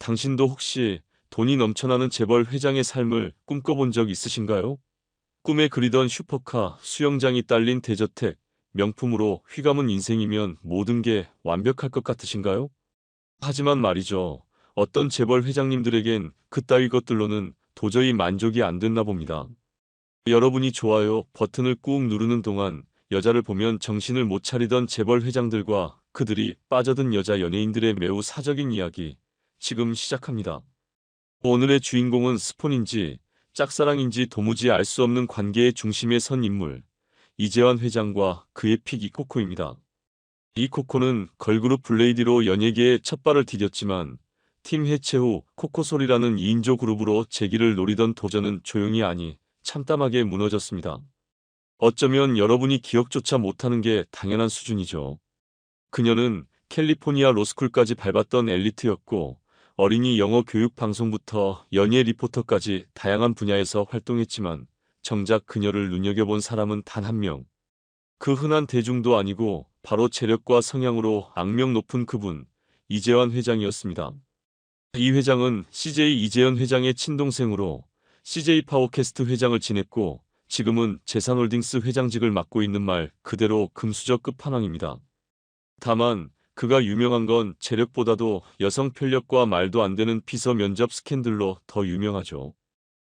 당신도 혹시 돈이 넘쳐나는 재벌 회장의 삶을 꿈꿔본 적 있으신가요? 꿈에 그리던 슈퍼카, 수영장이 딸린 대저택, 명품으로 휘감은 인생이면 모든 게 완벽할 것 같으신가요? 하지만 말이죠. 어떤 재벌 회장님들에겐 그따위 것들로는 도저히 만족이 안 됐나 봅니다. 여러분이 좋아요 버튼을 꾹 누르는 동안 여자를 보면 정신을 못 차리던 재벌 회장들과 그들이 빠져든 여자 연예인들의 매우 사적인 이야기, 지금 시작합니다. 오늘의 주인공은 스폰인지 짝사랑인지 도무지 알 수 없는 관계의 중심에 선 인물, 이재환 회장과 그의 픽 이코코입니다. 이코코는 걸그룹 블레이디로 연예계에 첫 발을 디뎠지만 팀 해체 후 코코솔이라는 2인조 그룹으로 재기를 노리던 도전은 조용히 아니 참담하게 무너졌습니다. 어쩌면 여러분이 기억조차 못하는 게 당연한 수준이죠. 그녀는 캘리포니아 로스쿨까지 밟았던 엘리트였고 어린이 영어 교육 방송부터 연예 리포터까지 다양한 분야에서 활동했지만 정작 그녀를 눈여겨본 사람은 단 한 명. 그 흔한 대중도 아니고 바로 재력과 성향으로 악명 높은 그분, 이재환 회장이었습니다. 이 회장은 CJ 이재현 회장의 친동생으로 CJ 파워캐스트 회장을 지냈고 지금은 재산홀딩스 회장직을 맡고 있는 말 그대로 금수저 끝판왕입니다. 다만 그가 유명한 건 재력보다도 여성 편력과 말도 안 되는 비서 면접 스캔들로 더 유명하죠.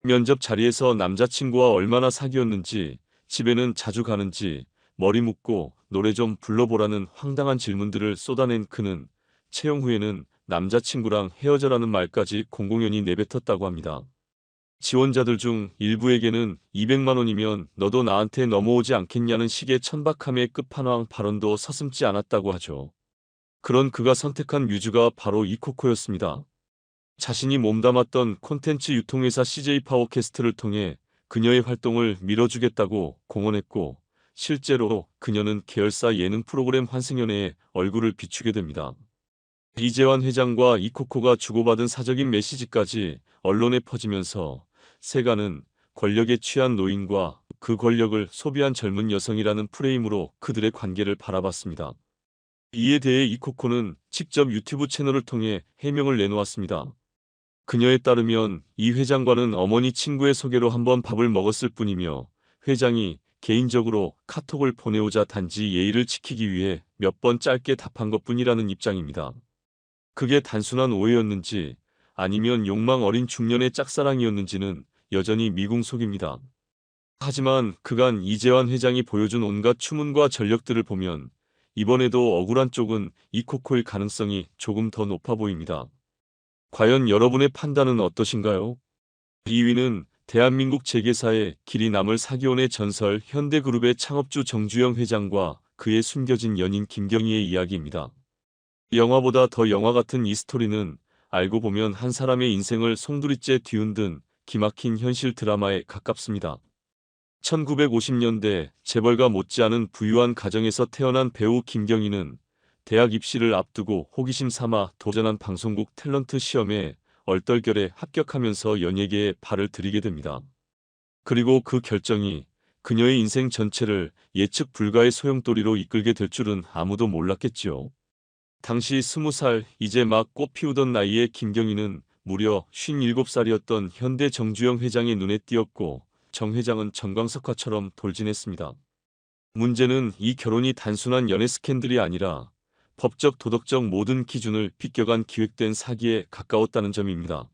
면접 자리에서 남자친구와 얼마나 사귀었는지, 집에는 자주 가는지, 머리 묶고 노래 좀 불러보라는 황당한 질문들을 쏟아낸 그는 채용 후에는 남자친구랑 헤어져라는 말까지 공공연히 내뱉었다고 합니다. 지원자들 중 일부에게는 200만 원이면 너도 나한테 넘어오지 않겠냐는 식의 천박함의 끝판왕 발언도 서슴지 않았다고 하죠. 그런 그가 선택한 뮤즈가 바로 이코코였습니다. 자신이 몸담았던 콘텐츠 유통회사 CJ 파워캐스트를 통해 그녀의 활동을 밀어주겠다고 공언했고 실제로 그녀는 계열사 예능 프로그램 환승연애에 얼굴을 비추게 됩니다. 이재환 회장과 이코코가 주고받은 사적인 메시지까지 언론에 퍼지면서 세간은 권력에 취한 노인과 그 권력을 소비한 젊은 여성이라는 프레임으로 그들의 관계를 바라봤습니다. 이에 대해 이코코는 직접 유튜브 채널을 통해 해명을 내놓았습니다. 그녀에 따르면 이 회장과는 어머니 친구의 소개로 한번 밥을 먹었을 뿐이며 회장이 개인적으로 카톡을 보내오자 단지 예의를 지키기 위해 몇 번 짧게 답한 것뿐이라는 입장입니다. 그게 단순한 오해였는지 아니면 욕망 어린 중년의 짝사랑이었는지는 여전히 미궁속입니다. 하지만 그간 이재환 회장이 보여준 온갖 추문과 전력들을 보면 이번에도 억울한 쪽은 이코코일 가능성이 조금 더 높아 보입니다. 과연 여러분의 판단은 어떠신가요? 2위는 대한민국 재계사에 길이 남을 사기혼의 전설 현대그룹의 창업주 정주영 회장과 그의 숨겨진 연인 김경희의 이야기입니다. 영화보다 더 영화 같은 이 스토리는 알고 보면 한 사람의 인생을 송두리째 뒤흔든 기막힌 현실 드라마에 가깝습니다. 1950년대 재벌가 못지않은 부유한 가정에서 태어난 배우 김경희는 대학 입시를 앞두고 호기심 삼아 도전한 방송국 탤런트 시험에 얼떨결에 합격하면서 연예계에 발을 들이게 됩니다. 그리고 그 결정이 그녀의 인생 전체를 예측 불가의 소용돌이로 이끌게 될 줄은 아무도 몰랐겠지요. 당시 20살 이제 막 꽃 피우던 나이의 김경희는 무려 57살이었던 현대 정주영 회장의 눈에 띄었고 정 회장은 정광석화처럼 돌진했습니다. 문제는 이 결혼이 단순한 연애 스캔들이 아니라 법적 도덕적 모든 기준을 비껴간 기획된 사기에 가까웠다는 점입니다.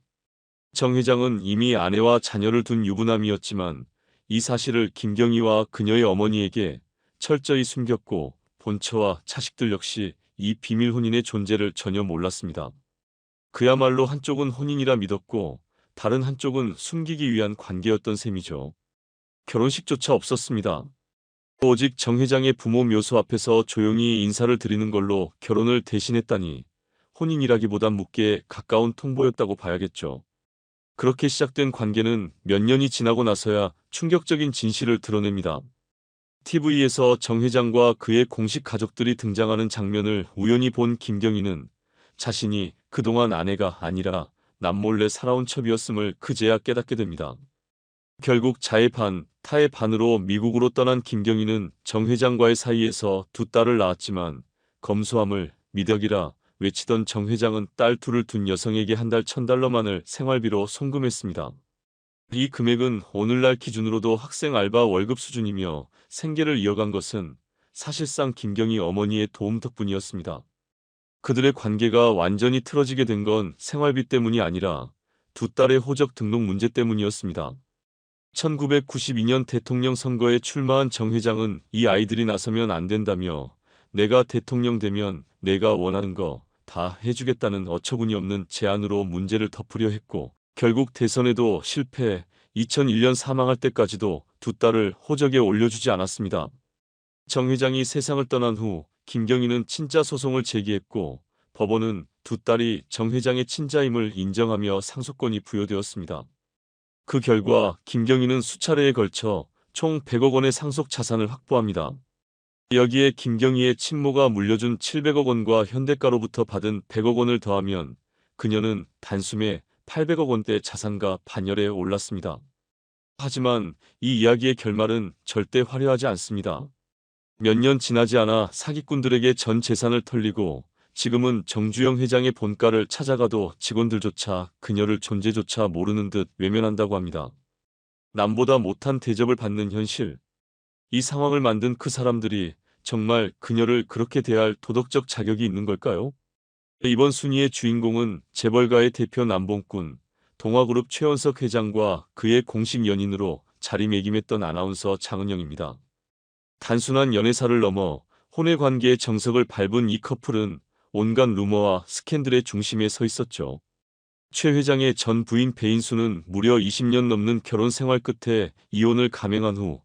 정 회장은 이미 아내와 자녀를 둔 유부남이었지만 이 사실을 김경희와 그녀의 어머니에게 철저히 숨겼고 본처와 자식들 역시 이 비밀 혼인의 존재를 전혀 몰랐습니다. 그야말로 한쪽은 혼인이라 믿었고 다른 한쪽은 숨기기 위한 관계였던 셈이죠. 결혼식조차 없었습니다. 오직 정 회장의 부모 묘소 앞에서 조용히 인사를 드리는 걸로 결혼을 대신했다니 혼인이라기보단 묻기에 가까운 통보였다고 봐야겠죠. 그렇게 시작된 관계는 몇 년이 지나고 나서야 충격적인 진실을 드러냅니다. TV에서 정 회장과 그의 공식 가족들이 등장하는 장면을 우연히 본 김경희는 자신이 그동안 아내가 아니라 남몰래 살아온 첩이었음을 그제야 깨닫게 됩니다. 결국 자의 반, 타의 반으로 미국으로 떠난 김경희는 정 회장과의 사이에서 두 딸을 낳았지만 검소함을 미덕이라 외치던 정 회장은 딸 둘을 둔 여성에게 한 달 1,000달러만을 생활비로 송금했습니다. 이 금액은 오늘날 기준으로도 학생 알바 월급 수준이며 생계를 이어간 것은 사실상 김경희 어머니의 도움 덕분이었습니다. 그들의 관계가 완전히 틀어지게 된 건 생활비 때문이 아니라 두 딸의 호적 등록 문제 때문이었습니다. 1992년 대통령 선거에 출마한 정 회장은 이 아이들이 나서면 안 된다며 내가 대통령 되면 내가 원하는 거 다 해주겠다는 어처구니 없는 제안으로 문제를 덮으려 했고 결국 대선에도 실패, 2001년 사망할 때까지도 두 딸을 호적에 올려주지 않았습니다. 정 회장이 세상을 떠난 후 김경희는 친자 소송을 제기했고 법원은 두 딸이 정 회장의 친자임을 인정하며 상속권이 부여되었습니다. 그 결과 김경희는 수차례에 걸쳐 총 100억 원의 상속 자산을 확보합니다. 여기에 김경희의 친모가 물려준 700억 원과 현대가로부터 받은 100억 원을 더하면 그녀는 단숨에 800억 원대 자산가 반열에 올랐습니다. 하지만 이 이야기의 결말은 절대 화려하지 않습니다. 몇 년 지나지 않아 사기꾼들에게 전 재산을 털리고 지금은 정주영 회장의 본가를 찾아가도 직원들조차 그녀를 존재조차 모르는 듯 외면한다고 합니다. 남보다 못한 대접을 받는 현실. 이 상황을 만든 그 사람들이 정말 그녀를 그렇게 대할 도덕적 자격이 있는 걸까요? 이번 순위의 주인공은 재벌가의 대표 남봉꾼, 동화그룹 최원석 회장과 그의 공식 연인으로 자리매김했던 아나운서 장은영입니다. 단순한 연애사를 넘어 혼외관계의 정석을 밟은 이 커플은 온갖 루머와 스캔들의 중심에 서 있었죠. 최 회장의 전 부인 배인수는 무려 20년 넘는 결혼 생활 끝에 이혼을 감행한 후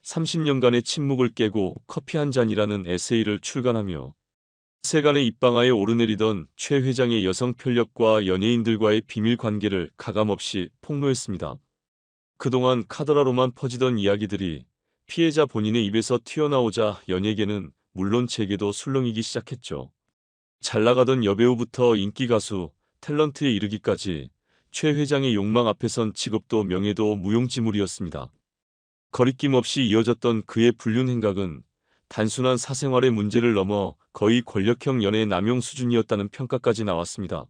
30년간의 침묵을 깨고 커피 한 잔이라는 에세이를 출간하며 세간의 입방아에 오르내리던 최 회장의 여성 편력과 연예인들과의 비밀 관계를 가감없이 폭로했습니다. 그동안 카더라로만 퍼지던 이야기들이 피해자 본인의 입에서 튀어나오자 연예계는 물론 제게도 술렁이기 시작했죠. 잘나가던 여배우부터 인기 가수, 탤런트에 이르기까지 최 회장의 욕망 앞에선 직업도 명예도 무용지물이었습니다. 거리낌 없이 이어졌던 그의 불륜 행각은 단순한 사생활의 문제를 넘어 거의 권력형 연애 남용 수준이었다는 평가까지 나왔습니다.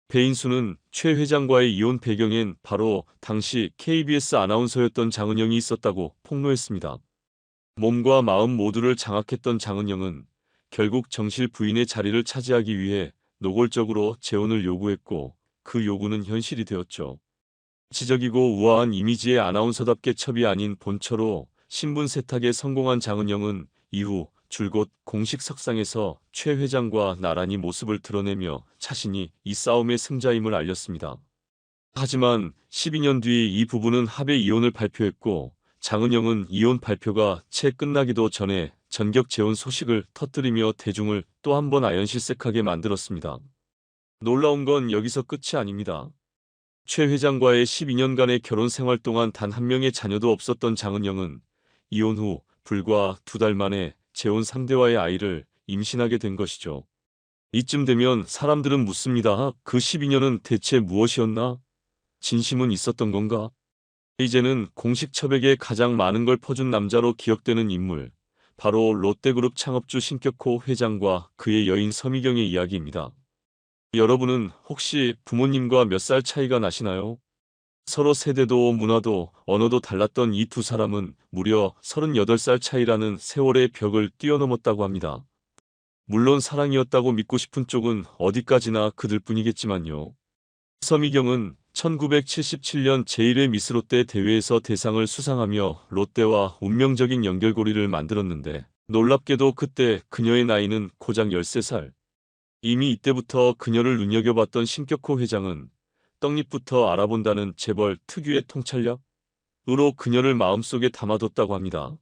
배인수는 최 회장과의 이혼 배경엔 바로 당시 KBS 아나운서였던 장은영이 있었다고 폭로했습니다. 몸과 마음 모두를 장악했던 장은영은 결국 정실 부인의 자리를 차지하기 위해 노골적으로 재혼을 요구했고 그 요구는 현실이 되었죠. 지적이고 우아한 이미지의 아나운서답게 첩이 아닌 본처로 신분 세탁에 성공한 장은영은 이후 줄곧 공식 석상에서 최 회장과 나란히 모습을 드러내며 자신이 이 싸움의 승자임을 알렸습니다. 하지만 12년 뒤 이 부부는 합의 이혼을 발표했고 장은영은 이혼 발표가 채 끝나기도 전에 전격 재혼 소식을 터뜨리며 대중을 또 한 번 아연실색하게 만들었습니다. 놀라운 건 여기서 끝이 아닙니다. 최 회장과의 12년간의 결혼 생활 동안 단 한 명의 자녀도 없었던 장은영은 이혼 후 불과 2달 만에 재혼 상대와의 아이를 임신하게 된 것이죠. 이쯤 되면 사람들은 묻습니다. 그 12년은 대체 무엇이었나? 진심은 있었던 건가? 이제는 공식 첩에게 가장 많은 걸 퍼준 남자로 기억되는 인물, 바로 롯데그룹 창업주 신격호 회장과 그의 여인 서미경의 이야기입니다. 여러분은 혹시 부모님과 몇 살 차이가 나시나요? 서로 세대도 문화도 언어도 달랐던 이 두 사람은 무려 38살 차이라는 세월의 벽을 뛰어넘었다고 합니다. 물론 사랑이었다고 믿고 싶은 쪽은 어디까지나 그들뿐이겠지만요. 서미경은 1977년 제1회 미스 롯데 대회에서 대상을 수상하며 롯데와 운명적인 연결고리를 만들었는데 놀랍게도 그때 그녀의 나이는 고작 13살. 이미 이때부터 그녀를 눈여겨봤던 신격호 회장은 떡잎부터 알아본다는 재벌 특유의 통찰력으로 그녀를 마음속에 담아뒀다고 합니다.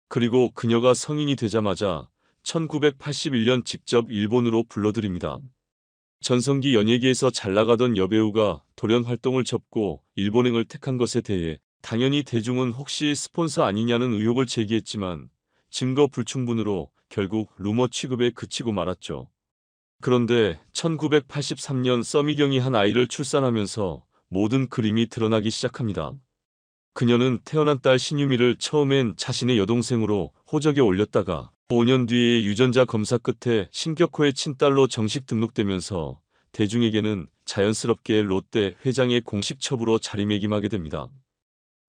그리고 그녀가 성인이 되자마자 1981년 직접 일본으로 불러들입니다. 전성기 연예계에서 잘나가던 여배우가 돌연 활동을 접고 일본행을 택한 것에 대해 당연히 대중은 혹시 스폰서 아니냐는 의혹을 제기했지만 증거 불충분으로 결국 루머 취급에 그치고 말았죠. 그런데 1983년 서미경이 한 아이를 출산하면서 모든 그림이 드러나기 시작합니다. 그녀는 태어난 딸 신유미를 처음엔 자신의 여동생으로 호적에 올렸다가 5년 뒤에 유전자 검사 끝에 신격호의 친딸로 정식 등록되면서 대중에게는 자연스럽게 롯데 회장의 공식 첩으로 자리매김하게 됩니다.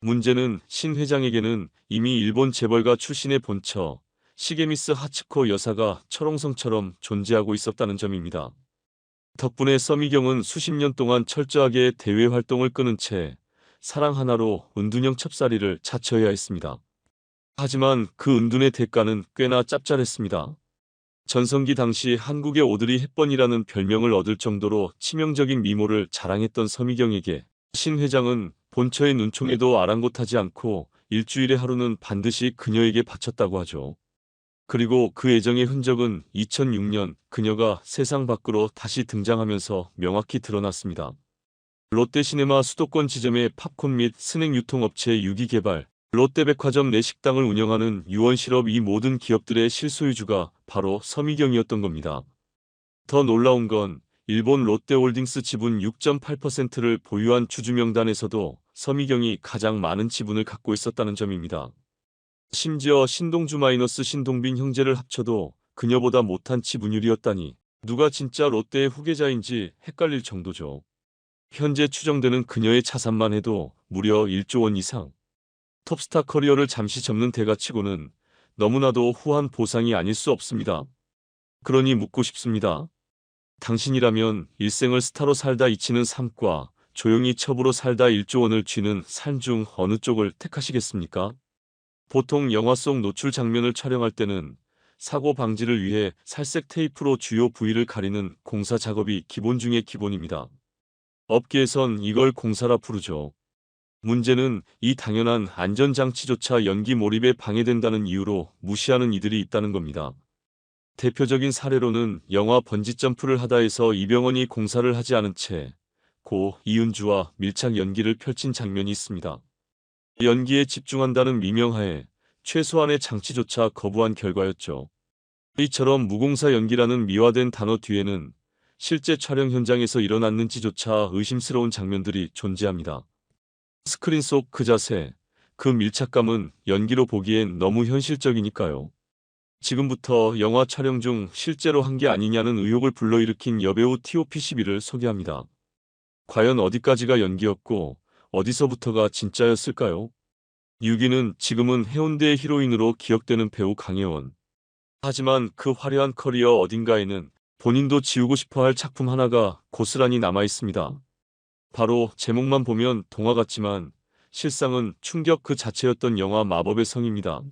문제는 신 회장에게는 이미 일본 재벌가 출신의 본처 시게미스 하츠코 여사가 철옹성처럼 존재하고 있었다는 점입니다. 덕분에 서미경은 수십 년 동안 철저하게 대외 활동을 끊은 채 사랑 하나로 은둔형 첩살이를 자처해야 했습니다. 하지만 그 은둔의 대가는 꽤나 짭짤했습니다. 전성기 당시 한국의 오드리 헵번이라는 별명을 얻을 정도로 치명적인 미모를 자랑했던 서미경에게 신 회장은 본처의 눈총에도 아랑곳하지 않고 일주일에 하루는 반드시 그녀에게 바쳤다고 하죠. 그리고 그 애정의 흔적은 2006년 그녀가 세상 밖으로 다시 등장하면서 명확히 드러났습니다. 롯데시네마 수도권 지점의 팝콘 및 스낵 유통업체 유기개발, 롯데백화점 내 식당을 운영하는 유원실업 이 모든 기업들의 실소유주가 바로 서미경이었던 겁니다. 더 놀라운 건 일본 롯데홀딩스 지분 6.8%를 보유한 주주 명단에서도 서미경이 가장 많은 지분을 갖고 있었다는 점입니다. 심지어 신동주 마이너스 신동빈 형제를 합쳐도 그녀보다 못한 지분율이었다니 누가 진짜 롯데의 후계자인지 헷갈릴 정도죠. 현재 추정되는 그녀의 자산만 해도 무려 1조 원 이상. 톱스타 커리어를 잠시 접는 대가치고는 너무나도 후한 보상이 아닐 수 없습니다. 그러니 묻고 싶습니다. 당신이라면 일생을 스타로 살다 잊히는 삶과 조용히 첩으로 살다 1조 원을 쥐는 삶 중 어느 쪽을 택하시겠습니까? 보통 영화 속 노출 장면을 촬영할 때는 사고 방지를 위해 살색 테이프로 주요 부위를 가리는 공사 작업이 기본 중의 기본입니다. 업계에선 이걸 공사라 부르죠. 문제는 이 당연한 안전장치조차 연기 몰입에 방해된다는 이유로 무시하는 이들이 있다는 겁니다. 대표적인 사례로는 영화 번지점프를 하다에서 이병헌이 공사를 하지 않은 채 고 이은주와 밀착 연기를 펼친 장면이 있습니다. 연기에 집중한다는 미명하에 최소한의 장치조차 거부한 결과였죠. 이처럼 무공사 연기라는 미화된 단어 뒤에는 실제 촬영 현장에서 일어났는지조차 의심스러운 장면들이 존재합니다. 스크린 속 그 자세, 그 밀착감은 연기로 보기엔 너무 현실적이니까요. 지금부터 영화 촬영 중 실제로 한 게 아니냐는 의혹을 불러일으킨 여배우 TOP11을 소개합니다. 과연 어디까지가 연기였고 어디서부터가 진짜였을까요? 6위는 지금은 해운대의 히로인으로 기억되는 배우 강혜원. 하지만 그 화려한 커리어 어딘가에는 본인도 지우고 싶어할 작품 하나가 고스란히 남아있습니다. 바로 제목만 보면 동화 같지만 실상은 충격 그 자체였던 영화 마법의 성입니다.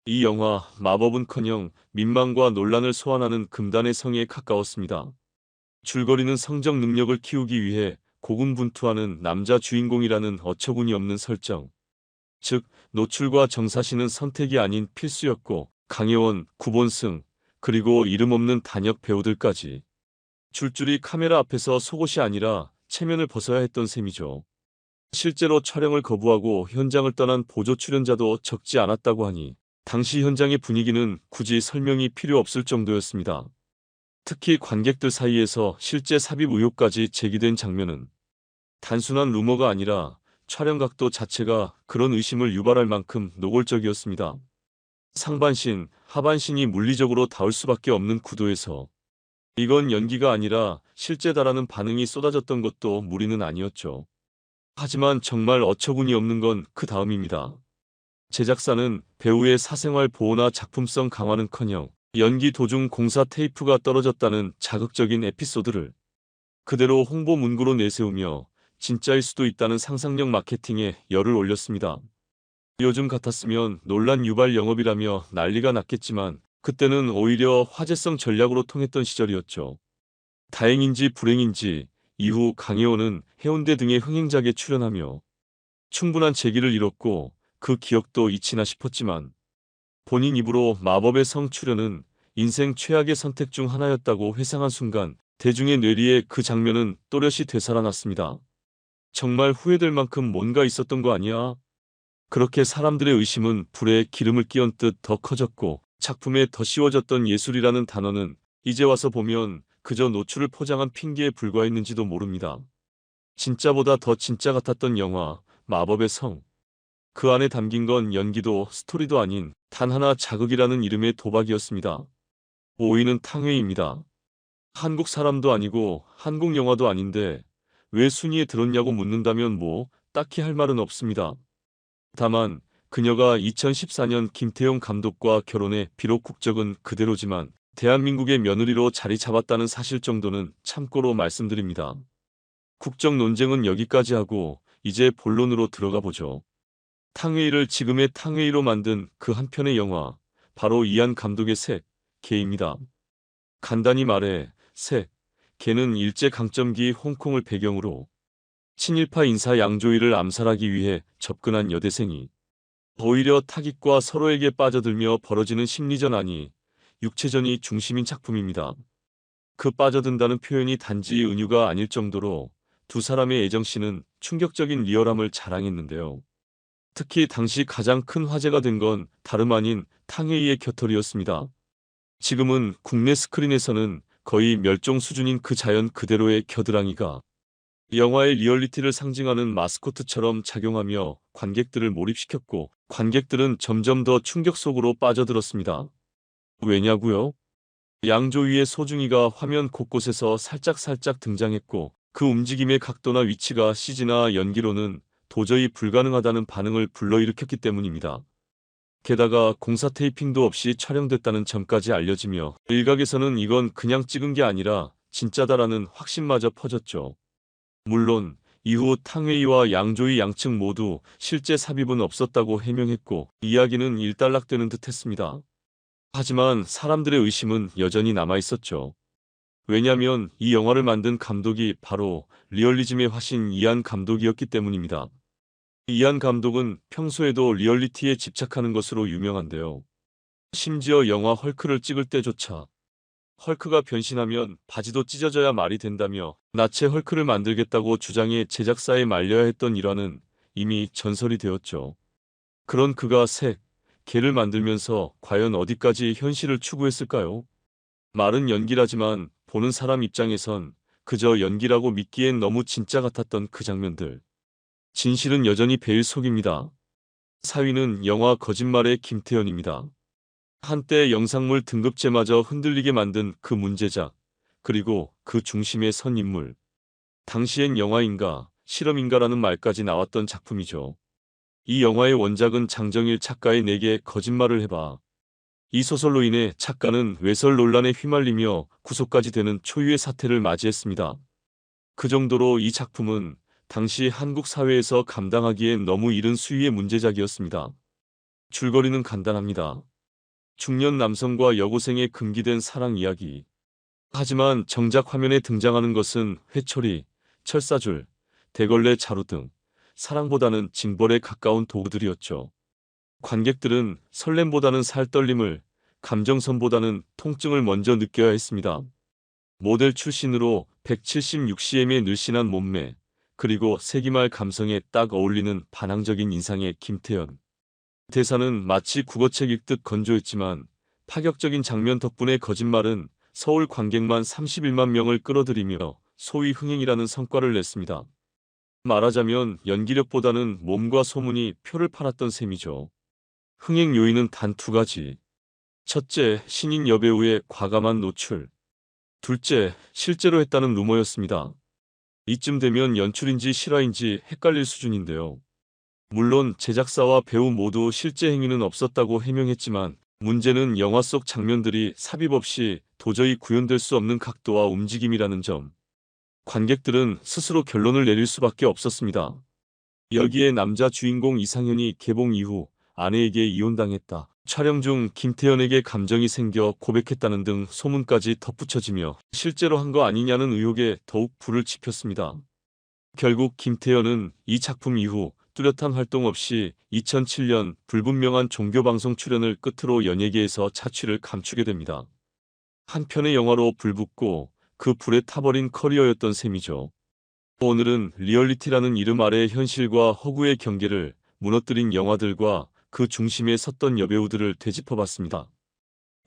이 영화 마법은커녕 민망과 논란을 소환하는 금단의 성에 가까웠습니다. 줄거리는 성적 능력을 키우기 위해 고군분투하는 남자 주인공이라는 어처구니 없는 설정. 즉 노출과 정사시는 선택이 아닌 필수였고 강혜원, 구본승, 그리고 이름 없는 단역 배우들까지 줄줄이 카메라 앞에서 속옷이 아니라 체면을 벗어야 했던 셈이죠. 실제로 촬영을 거부하고 현장을 떠난 보조 출연자도 적지 않았다고 하니 당시 현장의 분위기는 굳이 설명이 필요 없을 정도였습니다. 특히 관객들 사이에서 실제 삽입 의혹까지 제기된 장면은 단순한 루머가 아니라 촬영 각도 자체가 그런 의심을 유발할 만큼 노골적이었습니다. 상반신, 하반신이 물리적으로 닿을 수밖에 없는 구도에서 이건 연기가 아니라 실제다라는 반응이 쏟아졌던 것도 무리는 아니었죠. 하지만 정말 어처구니 없는 건 그 다음입니다. 제작사는 배우의 사생활 보호나 작품성 강화는커녕 연기 도중 공사 테이프가 떨어졌다는 자극적인 에피소드를 그대로 홍보 문구로 내세우며 진짜일 수도 있다는 상상력 마케팅에 열을 올렸습니다. 요즘 같았으면 논란 유발 영업이라며 난리가 났겠지만 그때는 오히려 화제성 전략으로 통했던 시절이었죠. 다행인지 불행인지 이후 강혜원은 해운대 등의 흥행작에 출연하며 충분한 재기를 이뤘고 그 기억도 잊히나 싶었지만 본인 입으로 마법의 성 출연은 인생 최악의 선택 중 하나였다고 회상한 순간 대중의 뇌리에 그 장면은 또렷이 되살아났습니다. 정말 후회될 만큼 뭔가 있었던 거 아니야? 그렇게 사람들의 의심은 불에 기름을 끼얹 듯 더 커졌고 작품에 더 씌워졌던 예술이라는 단어는 이제 와서 보면 그저 노출을 포장한 핑계에 불과했는지도 모릅니다. 진짜보다 더 진짜 같았던 영화 마법의 성. 그 안에 담긴 건 연기도 스토리도 아닌 단 하나 자극이라는 이름의 도박이었습니다. 5위는 탕웨이입니다. 한국 사람도 아니고 한국 영화도 아닌데 왜 순위에 들었냐고 묻는다면 뭐 딱히 할 말은 없습니다. 다만 그녀가 2014년 김태용 감독과 결혼해 비록 국적은 그대로지만 대한민국의 며느리로 자리 잡았다는 사실 정도는 참고로 말씀드립니다. 국적 논쟁은 여기까지 하고 이제 본론으로 들어가 보죠. 탕웨이를 지금의 탕웨이로 만든 그 한 편의 영화, 바로 이안 감독의 색, 개입니다. 간단히 말해 색, 개는 일제강점기 홍콩을 배경으로 친일파 인사 양조위를 암살하기 위해 접근한 여대생이 오히려 타깃과 서로에게 빠져들며 벌어지는 심리전 아니 육체전이 중심인 작품입니다. 그 빠져든다는 표현이 단지 은유가 아닐 정도로 두 사람의 애정씬은 충격적인 리얼함을 자랑했는데요. 특히 당시 가장 큰 화제가 된 건 다름 아닌 탕웨이의 겨털이었습니다. 지금은 국내 스크린에서는 거의 멸종 수준인 그 자연 그대로의 겨드랑이가 영화의 리얼리티를 상징하는 마스코트처럼 작용하며 관객들을 몰입시켰고 관객들은 점점 더 충격 속으로 빠져들었습니다. 왜냐고요? 양조위의 소중이가 화면 곳곳에서 살짝살짝 등장했고 그 움직임의 각도나 위치가 CG나 연기로는 도저히 불가능하다는 반응을 불러일으켰기 때문입니다. 게다가 공사 테이핑도 없이 촬영됐다는 점까지 알려지며 일각에서는 이건 그냥 찍은 게 아니라 진짜다라는 확신마저 퍼졌죠. 물론 이후 탕웨이와 양조위 양측 모두 실제 삽입은 없었다고 해명했고 이야기는 일단락되는 듯 했습니다. 하지만 사람들의 의심은 여전히 남아있었죠. 왜냐면 이 영화를 만든 감독이 바로 리얼리즘의 화신 이안 감독이었기 때문입니다. 이안 감독은 평소에도 리얼리티에 집착하는 것으로 유명한데요. 심지어 영화 헐크를 찍을 때조차 헐크가 변신하면 바지도 찢어져야 말이 된다며 나체 헐크를 만들겠다고 주장해 제작사에 말려야 했던 일화는 이미 전설이 되었죠. 그런 그가 색, 개를 만들면서 과연 어디까지 현실을 추구했을까요? 말은 연기라지만 보는 사람 입장에선 그저 연기라고 믿기엔 너무 진짜 같았던 그 장면들. 진실은 여전히 베일 속입니다. 4위는 영화 거짓말의 김태현입니다. 한때 영상물 등급제마저 흔들리게 만든 그 문제작, 그리고 그 중심에 선 인물. 당시엔 영화인가, 실험인가라는 말까지 나왔던 작품이죠. 이 영화의 원작은 장정일 작가의 내게 거짓말을 해봐. 이 소설로 인해 작가는 외설 논란에 휘말리며 구속까지 되는 초유의 사태를 맞이했습니다. 그 정도로 이 작품은 당시 한국 사회에서 감당하기엔 너무 이른 수위의 문제작이었습니다. 줄거리는 간단합니다. 중년 남성과 여고생의 금기된 사랑 이야기. 하지만 정작 화면에 등장하는 것은 회초리, 철사줄, 대걸레 자루 등 사랑보다는 징벌에 가까운 도구들이었죠. 관객들은 설렘보다는 살떨림을, 감정선보다는 통증을 먼저 느껴야 했습니다. 모델 출신으로 176cm의 늘씬한 몸매, 그리고 세기말 감성에 딱 어울리는 반항적인 인상의 김태현. 대사는 마치 국어책 읽듯 건조했지만 파격적인 장면 덕분에 거짓말은 서울 관객만 31만 명을 끌어들이며 소위 흥행이라는 성과를 냈습니다. 말하자면 연기력보다는 몸과 소문이 표를 팔았던 셈이죠. 흥행 요인은 단 두 가지. 첫째, 신인 여배우의 과감한 노출. 둘째, 실제로 했다는 루머였습니다. 이쯤 되면 연출인지 실화인지 헷갈릴 수준인데요. 물론 제작사와 배우 모두 실제 행위는 없었다고 해명했지만 문제는 영화 속 장면들이 삽입 없이 도저히 구현될 수 없는 각도와 움직임이라는 점. 관객들은 스스로 결론을 내릴 수밖에 없었습니다. 여기에 남자 주인공 이상현이 개봉 이후 아내에게 이혼당했다. 촬영 중 김태현에게 감정이 생겨 고백했다는 등 소문까지 덧붙여지며 실제로 한 거 아니냐는 의혹에 더욱 불을 지폈습니다. 결국 김태현은 이 작품 이후 뚜렷한 활동 없이 2007년 불분명한 종교방송 출연을 끝으로 연예계에서 자취를 감추게 됩니다. 한 편의 영화로 불붙고 그 불에 타버린 커리어였던 셈이죠. 오늘은 리얼리티라는 이름 아래 현실과 허구의 경계를 무너뜨린 영화들과 그 중심에 섰던 여배우들을 되짚어봤습니다.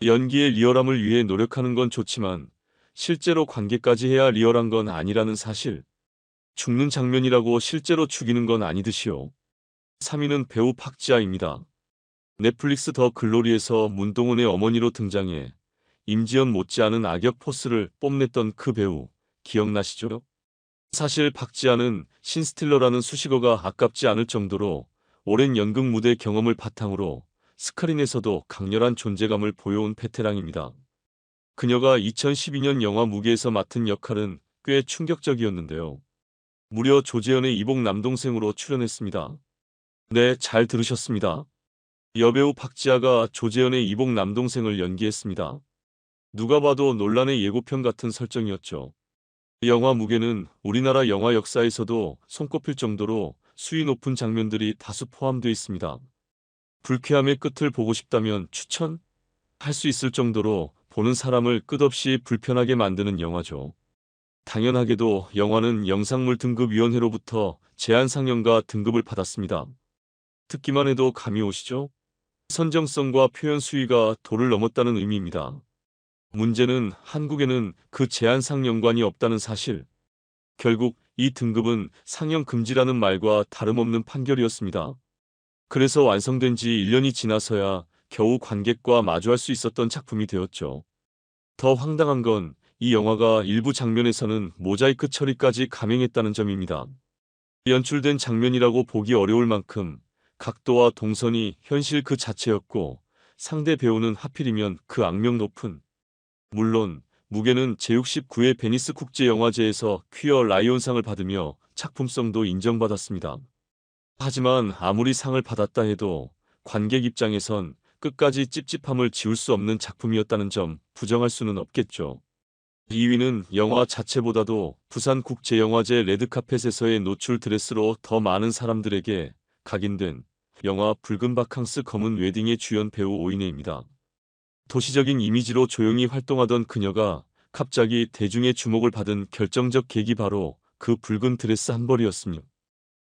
연기의 리얼함을 위해 노력하는 건 좋지만 실제로 관계까지 해야 리얼한 건 아니라는 사실. 죽는 장면이라고 실제로 죽이는 건 아니듯이요. 3위는 배우 박지아입니다. 넷플릭스 더 글로리에서 문동은의 어머니로 등장해 임지연 못지않은 악역 포스를 뽐냈던 그 배우 기억나시죠? 사실 박지아는 신스틸러라는 수식어가 아깝지 않을 정도로 오랜 연극 무대 경험을 바탕으로 스크린에서도 강렬한 존재감을 보여온 베테랑입니다. 그녀가 2012년 영화 무게에서 맡은 역할은 꽤 충격적이었는데요. 무려 조재현의 이복 남동생으로 출연했습니다. 네, 잘 들으셨습니다. 여배우 박지아가 조재현의 이복 남동생을 연기했습니다. 누가 봐도 논란의 예고편 같은 설정이었죠. 영화 무게는 우리나라 영화 역사에서도 손꼽힐 정도로 수위 높은 장면들이 다수 포함되어 있습니다. 불쾌함의 끝을 보고 싶다면 추천할 수 있을 정도로 보는 사람을 끝없이 불편하게 만드는 영화죠. 당연하게도 영화는 영상물 등급위원회로부터 제한 상영과 등급을 받았습니다. 듣기만 해도 감이 오시죠? 선정성과 표현 수위가 도를 넘었다는 의미입니다. 문제는 한국에는 그 제한 상영관이 없다는 사실. 결국 이 등급은 상영 금지라는 말과 다름없는 판결이었습니다. 그래서 완성된 지 1년이 지나서야 겨우 관객과 마주할 수 있었던 작품이 되었죠. 더 황당한 건 이 영화가 일부 장면에서는 모자이크 처리까지 감행했다는 점입니다. 연출된 장면이라고 보기 어려울 만큼 각도와 동선이 현실 그 자체였고 상대 배우는 하필이면 그 악명 높은. 물론 무게는 제69회 베니스 국제영화제에서 퀴어 라이온상을 받으며 작품성도 인정받았습니다. 하지만 아무리 상을 받았다 해도 관객 입장에선 끝까지 찝찝함을 지울 수 없는 작품이었다는 점 부정할 수는 없겠죠. 2위는 영화 자체보다도 부산국제영화제 레드카펫에서의 노출 드레스로 더 많은 사람들에게 각인된 영화 붉은 바캉스 검은 웨딩의 주연 배우 오이네입니다. 도시적인 이미지로 조용히 활동하던 그녀가 갑자기 대중의 주목을 받은 결정적 계기 바로 그 붉은 드레스 한 벌이었습니다.